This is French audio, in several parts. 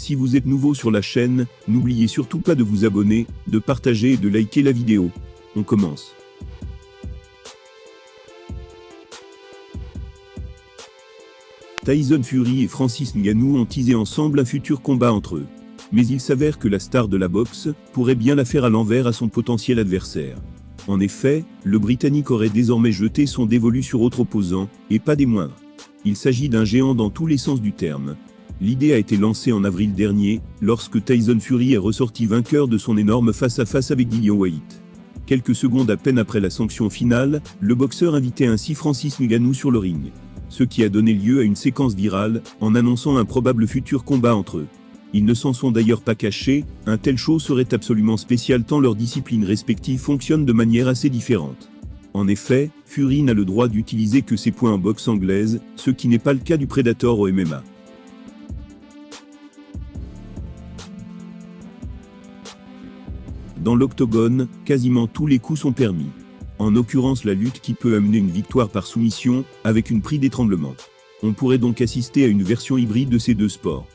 Si vous êtes nouveau sur la chaîne, n'oubliez surtout pas de vous abonner, de partager et de liker la vidéo. On commence. Tyson Fury et Francis Ngannou ont teasé ensemble un futur combat entre eux. Mais il s'avère que la star de la boxe pourrait bien la faire à l'envers à son potentiel adversaire. En effet, le Britannique aurait désormais jeté son dévolu sur autre opposant, et pas des moindres. Il s'agit d'un géant dans tous les sens du terme. L'idée a été lancée en avril dernier, lorsque Tyson Fury est ressorti vainqueur de son énorme face-à-face avec Dillian Whyte. Quelques secondes à peine après la sanction finale, le boxeur invitait ainsi Francis Ngannou sur le ring. Ce qui a donné lieu à une séquence virale, en annonçant un probable futur combat entre eux. Ils ne s'en sont d'ailleurs pas cachés, un tel show serait absolument spécial tant leurs disciplines respectives fonctionnent de manière assez différente. En effet, Fury n'a le droit d'utiliser que ses poings en boxe anglaise, ce qui n'est pas le cas du Predator au MMA. Dans l'octogone, quasiment tous les coups sont permis. En l'occurrence la lutte qui peut amener une victoire par soumission, avec une prise d'étranglement. On pourrait donc assister à une version hybride de ces deux sports.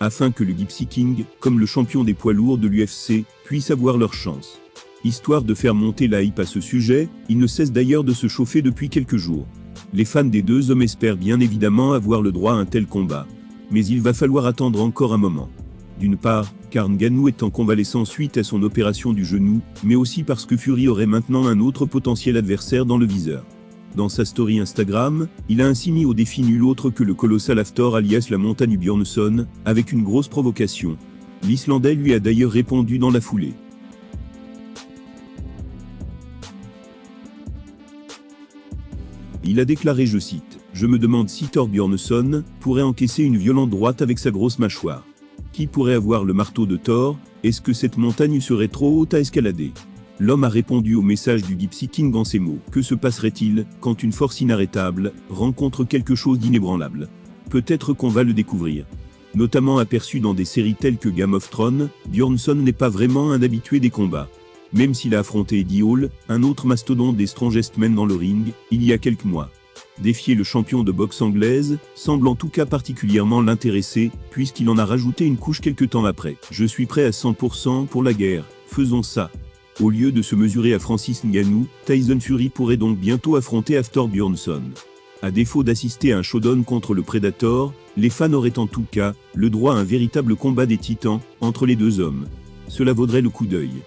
Afin que le Gypsy King, comme le champion des poids lourds de l'UFC, puisse avoir leur chance. Histoire de faire monter la hype à ce sujet, il ne cesse d'ailleurs de se chauffer depuis quelques jours. Les fans des deux hommes espèrent bien évidemment avoir le droit à un tel combat. Mais il va falloir attendre encore un moment. D'une part, car Ngannou est en convalescence suite à son opération du genou, mais aussi parce que Fury aurait maintenant un autre potentiel adversaire dans le viseur. Dans sa story Instagram, il a ainsi mis au défi nul autre que le colossal Hafthor alias la montagne Björnsson, avec une grosse provocation. L'Islandais lui a d'ailleurs répondu dans la foulée. Il a déclaré, je cite, « Je me demande si Thor Björnsson pourrait encaisser une violente droite avec sa grosse mâchoire. Qui pourrait avoir le marteau de Thor? Est-ce que cette montagne serait trop haute à escalader ?» L'homme a répondu au message du Gypsy King en ces mots. Que se passerait-il quand une force inarrêtable rencontre quelque chose d'inébranlable? Peut-être qu'on va le découvrir. Notamment aperçu dans des séries telles que Game of Thrones, Björnsson n'est pas vraiment un habitué des combats. Même s'il a affronté Eddie Hall, un autre mastodonte des Strongest Men dans le ring, il y a quelques mois. Défier le champion de boxe anglaise semble en tout cas particulièrement l'intéresser, puisqu'il en a rajouté une couche quelque temps après. Je suis prêt à 100% pour la guerre, faisons ça. Au lieu de se mesurer à Francis Ngannou, Tyson Fury pourrait donc bientôt affronter Hafthor Björnsson. À défaut d'assister à un showdown contre le Predator, les fans auraient en tout cas le droit à un véritable combat des titans entre les deux hommes. Cela vaudrait le coup d'œil.